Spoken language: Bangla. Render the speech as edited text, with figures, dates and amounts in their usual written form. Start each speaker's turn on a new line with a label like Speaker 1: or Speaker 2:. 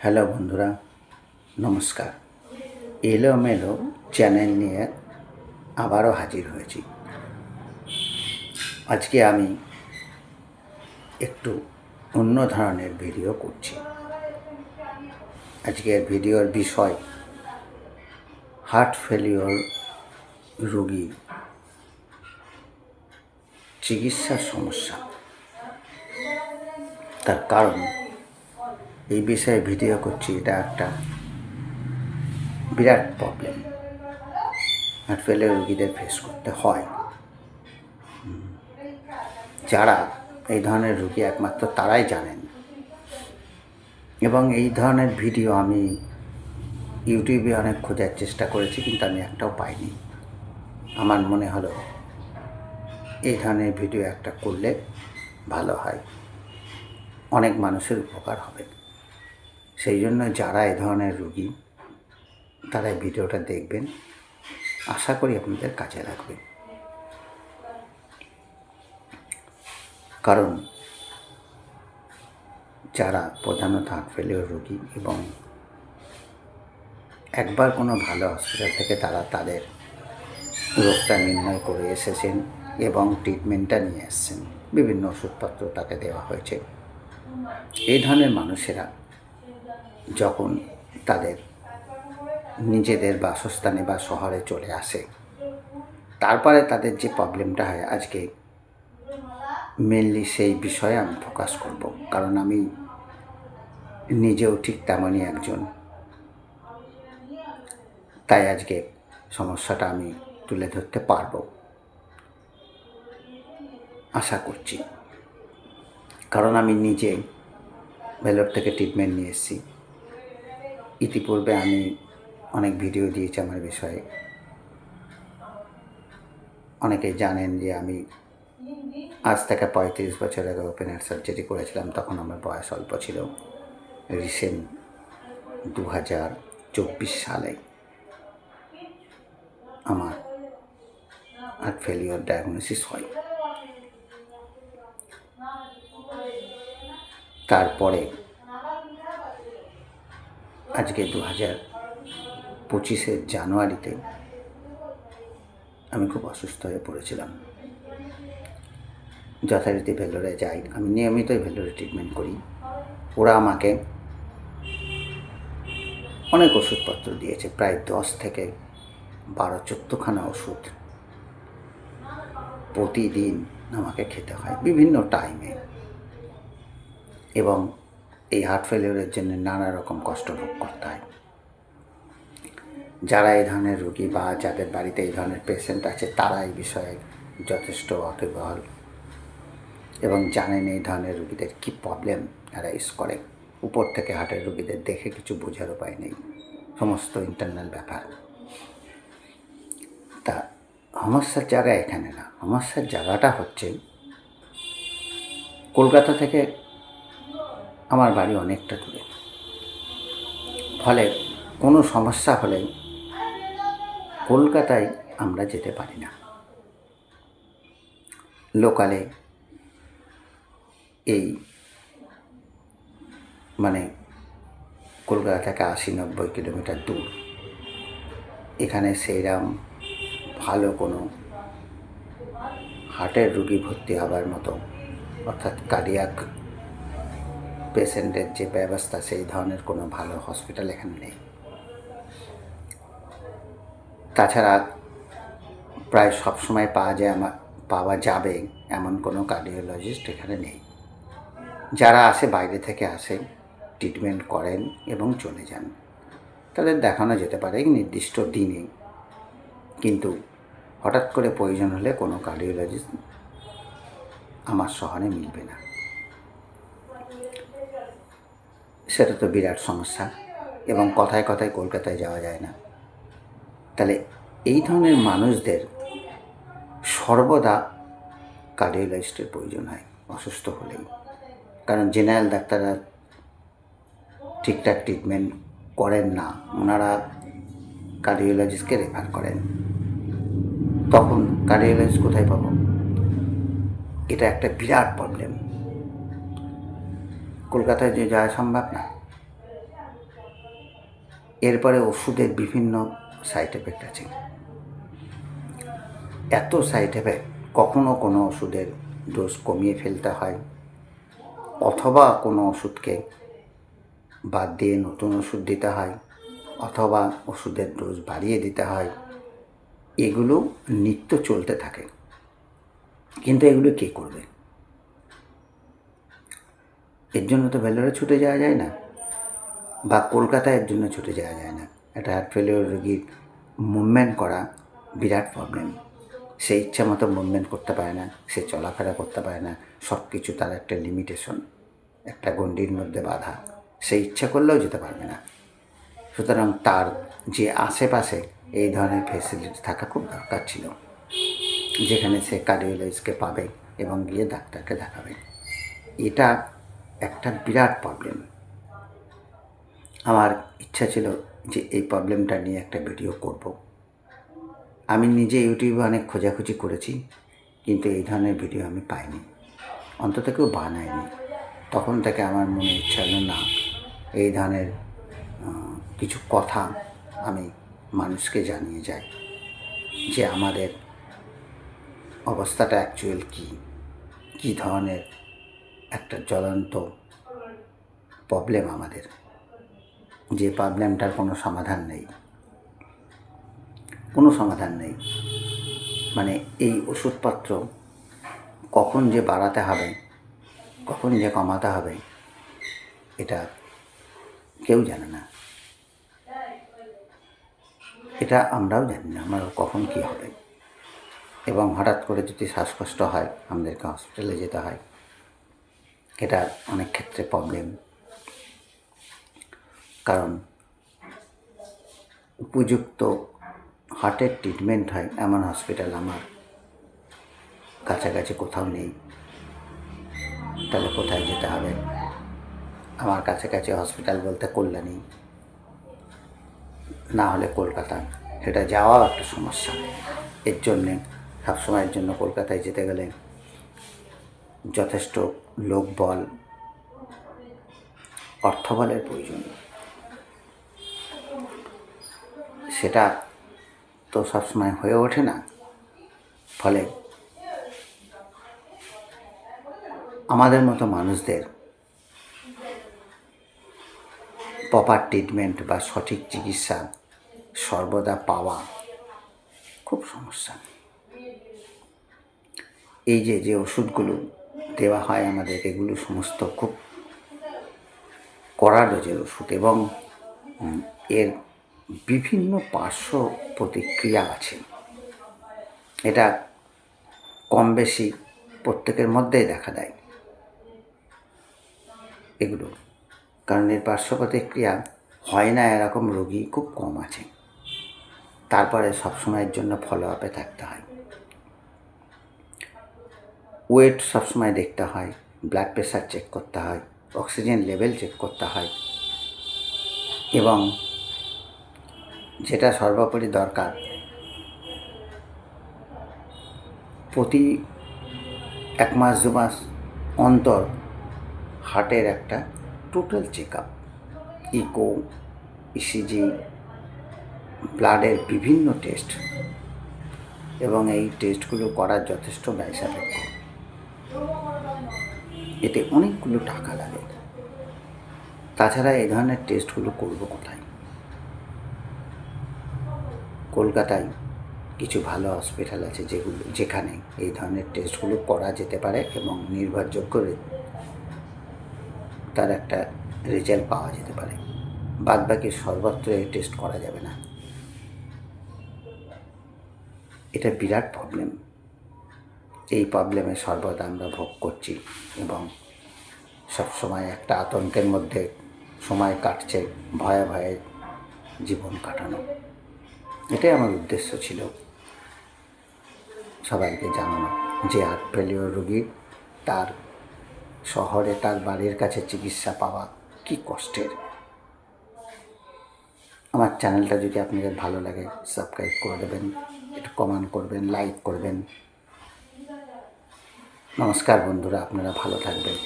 Speaker 1: হ্যালো বন্ধুরা, নমস্কার। এলোমেলো চ্যানেল নিয়ে আবারও হাজির হয়েছি। আজকে আমি একটু অন্য ধরনের ভিডিও করছি। আজকের ভিডিওর বিষয় হার্ট ফেলিওর রোগীর চিকিৎসার সমস্যা। তার কারণ এই বিষয়ে ভিডিও করছি, এটা একটা বিরাট প্রবলেম হার্ট ফেলিওর রোগীদের ফেস করতে হয়। যারা এই ধরনের রোগী একমাত্র তারাই জানেন, এবং এই ধরনের ভিডিও আমি ইউটিউবে অনেক খোঁজার চেষ্টা করেছি, কিন্তু আমি একটাও পাইনি। আমার মনে হলো এই ধরনের ভিডিও একটা করলে ভালো হয়, অনেক মানুষের উপকার হবে। সেই জন্য যারা এই ধরনের রোগী তারা এই ভিডিওটা দেখবেন, আশা করি আপনাদের কাজে লাগবে। কারণ যারা প্রধানত হার্ট ফেলিওর রোগী এবং একবার কোনো ভালো হসপিটাল থেকে তারা তাদের রোগটা নির্ণয় করে এসেছেন এবং ট্রিটমেন্টটা নিয়ে এসেছেন, বিভিন্ন ওষুধপত্র তাকে দেওয়া হয়েছে, এই ধরনের মানুষেরা যখন তাদের নিজেদের বাসস্থানে বা শহরে চলে আসে, তারপরে তাদের যে প্রবলেমটা হয়, আজকে মেনলি সেই বিষয়ে আমি ফোকাস করব। কারণ আমি নিজেও ঠিক তেমনই একজন, তাই আজকে সমস্যাটা আমি তুলে ধরতে পারবো আশা করছি। কারণ আমি নিজে ভেলোর থেকে ট্রিটমেন্ট নিয়ে এসেছি। ইতিপূর্বে আমি অনেক ভিডিও দিয়েছি আমার বিষয়ে। অনেকে জানেন যে আমি আজ থেকে 35 বছর আগে ওপেন হার্ট সার্জারি করেছিলাম। তখন আমার বয়স অল্প ছিল। রিসেন্ট 2024 সালে আমার হার্ট ফেলিওর ডায়াগনোসিস হয়। তারপরে আজকে 2025 জানুয়ারিতে আমি খুব অসুস্থ হয়ে পড়েছিলাম। যথারীতি ভেলোরে যাই, আমি নিয়মিতই ভেলোরে ট্রিটমেন্ট করি। ওরা আমাকে অনেক ওষুধপত্র দিয়েছে, প্রায় 10 থেকে 12-14খানা ওষুধ প্রতিদিন আমাকে খেতে হয় বিভিন্ন টাইমে, এবং এই হার্ট ফেলিওরের জন্য নানা রকম কষ্ট ভোগ করতে হয়। যারা এই ধরনের রোগী বা যাদের বাড়িতে এই ধরনের পেশেন্ট আছে, তারা এই বিষয়ে যথেষ্ট ওয়াকিবহাল এবং জানেন এই ধরনের রোগীদের কী প্রবলেম অ্যারাইজ করে। উপর থেকে হার্টের রোগীদের দেখে কিছু বোঝার উপায় নেই, সমস্ত ইন্টারনাল ব্যাপার। তা সমস্যার জায়গা এখানে না, সমস্যার জায়গাটা হচ্ছে কলকাতা থেকে আমার বাড়ি অনেকটা দূরে। ফলে কোনো সমস্যা হলে কলকাতায় আমরা যেতে পারি না। লোকালে এই কলকাতা থেকে 80-90 কিলোমিটার দূর, এখানে সেইরকম ভালো কোনো হার্টের রোগী ভর্তি হবার মতো, অর্থাৎ কার্ডিয়াক পেশেন্টের যে ব্যবস্থা, সেই ধরনের কোনো ভালো হসপিটাল এখানে নেই। তাছাড়া প্রায় সবসময় পাওয়া যাবে এমন কোনো কার্ডিওলজিস্ট এখানে নেই। যারা আসে বাইরে থেকে আসে, ট্রিটমেন্ট করেন এবং চলে যান। তাদের দেখানো যেতে পারে নির্দিষ্ট দিনে, কিন্তু হঠাৎ করে প্রয়োজন হলে কোনো কার্ডিওলজিস্ট আমার শহরে মিলবে না। সেটা তো বিরাট সমস্যা, এবং কথায় কথায় কলকাতায় যাওয়া যায় না। তাহলে এই ধরনের মানুষদের সর্বদা কার্ডিওলজিস্টের প্রয়োজন হয় অসুস্থ হলেই। কারণ জেনারেল ডাক্তাররা ঠিকঠাক ট্রিটমেন্ট করেন না, ওনারা কার্ডিওলজিস্টকে রেফার করেন। তখন কার্ডিওলজিস্ট কোথায় পাবো? এটা একটা বিরাট প্রবলেম। কলকাতায় যে যাওয়া সম্ভব না। এরপরে ওষুধের বিভিন্ন সাইড এফেক্ট আছে। এত সাইড এফেক্ট, কখনো কোনো ওষুধের ডোজ কমিয়ে ফেলতে হয়, অথবা কোনো ওষুধকে বাদ দিয়ে নতুন ওষুধ দিতে হয়, অথবা ওষুধের ডোজ বাড়িয়ে দিতে হয়। এগুলো নিত্য চলতে থাকে, কিন্তু এগুলো কে করবে? এর জন্য তো ভেলোরে ছুটে যাওয়া যায় না, বা কলকাতায় এর জন্য ছুটে যাওয়া যায় না। একটা হার্ট ফেলিওর রোগীর মুভমেন্ট করা বিরাট প্রবলেম। সে ইচ্ছা মতো মুভমেন্ট করতে পারে না, সে চলাফেরা করতে পারে না, সব কিছু তার একটা লিমিটেশন, একটা গণ্ডির মধ্যে বাঁধা। সে ইচ্ছা করলেও যেতে পারবে না। সুতরাং তার যে আশেপাশে এই ধরনের ফেসিলিটি থাকা খুব দরকার ছিল, যেখানে সে কার্ডিওলজিস্টকে পাবে এবং গিয়ে ডাক্তারকে দেখাবে। এটা একটা বিরাট প্রবলেম। আমার ইচ্ছা ছিল যে এই প্রবলেমটা নিয়ে একটা ভিডিও করব। আমি নিজে ইউটিউবে অনেক খোঁজাখুঁজি করেছি, কিন্তু এই ধরনের ভিডিও আমি পাইনি, অন্তত কেউ বানায়নি। তখন থেকে আমার মনে ইচ্ছা হলো, না, এই ধরনের কিছু কথা আমি মানুষকে জানিয়ে যাই, যে আমাদের অবস্থাটা অ্যাকচুয়াল কী ধরনের একটা জ্বলন্ত প্রবলেম আমাদের, যে প্রবলেমটার কোনো সমাধান নেই। মানে এই ওষুধপত্র কখন যে বাড়াতে হবে, কখন যে কমাতে হবে, এটা কেউ জানে না। এটা আমরাও জানি না আমরা কখন কী হবে। এবং হঠাৎ করে যদি শ্বাসকষ্ট হয়, আমাদেরকে হসপিটালে যেতে হয়। এটা অনেক ক্ষেত্রে প্রবলেম, কারণ উপযুক্ত হার্টের ট্রিটমেন্ট হয় এমন হসপিটাল আমার কাছাকাছি কোথাও নেই। তাহলে কোথায় যেতে হবে? আমার কাছাকাছি হসপিটাল বলতে কল্যাণী, না হলে কলকাতা। সেটা যাওয়াও একটা সমস্যা। এর জন্যে সবসময়ের জন্য কলকাতায় যেতে গেলে যথেষ্ট লোকবল, অর্থবলের প্রয়োজন। সেটা তো সবসময় হয়ে ওঠে না। ফলে আমাদের মতো মানুষদের প্রপার ট্রিটমেন্ট বা সঠিক চিকিৎসা সর্বদা পাওয়া খুব সমস্যা। এই যে ওষুধগুলো দেওয়া হয় আমাদের, এগুলো সমস্ত খুব কড়া ডোজের ওষুধ, এবং এর বিভিন্ন পার্শ্ব প্রতিক্রিয়া আছে। এটা কম বেশি প্রত্যেকের মধ্যেই দেখা দেয় এগুলো, কারণ এর পার্শ্ব প্রতিক্রিয়া হয় না এরকম রোগী খুব কম আছে। তারপরে সবসময়ের জন্য ফলো আপে থাকতে হয়। ওয়েট সবসময় দেখতে হয়, ব্লাড প্রেশার চেক করতে হয়, অক্সিজেন লেভেল চেক করতে হয়, এবং যেটা সর্বোপরি দরকার, প্রতি 1 মাস 2 মাস অন্তর হার্টের একটা total check up, echo, ECG, ব্লাডের বিভিন্ন টেস্ট, এবং এই টেস্টগুলো করার যথেষ্ট ব্যয় সাপেক্ষ। এতে অনেকগুলো টাকা লাগে। তাছাড়া এই ধরনের টেস্টগুলো করব কোথায়? কলকাতায় কিছু ভালো হসপিটাল আছে যেখানে এই ধরনের টেস্টগুলো করা যেতে পারে এবং নির্ভরযোগ্য তার একটা রেজাল্ট পাওয়া যেতে পারে। বাদবাকি সর্বত্র এই টেস্ট করা যাবে না। এটা বিরাট প্রবলেম। এই প্রবলেমে সর্বদা আমরা ভোগ করছি, এবং সবসময় একটা আতঙ্কের মধ্যে সময় কাটছে, ভয়ে ভয়ে জীবন কাটানো। এটাই আমার উদ্দেশ্য ছিল, সবাইকে জানানো যে হার্ট ফেলিওর রোগী তার শহরে তার বাড়ির কাছে চিকিৎসা পাওয়া কি কষ্টের। আমার চ্যানেলটা যদি আপনাদের ভালো লাগে, সাবস্ক্রাইব করে দেবেন, একটু কমেন্ট করবেন, লাইক করবেন। নমস্কার বন্ধুরা, আপনারা ভালো থাকবেন।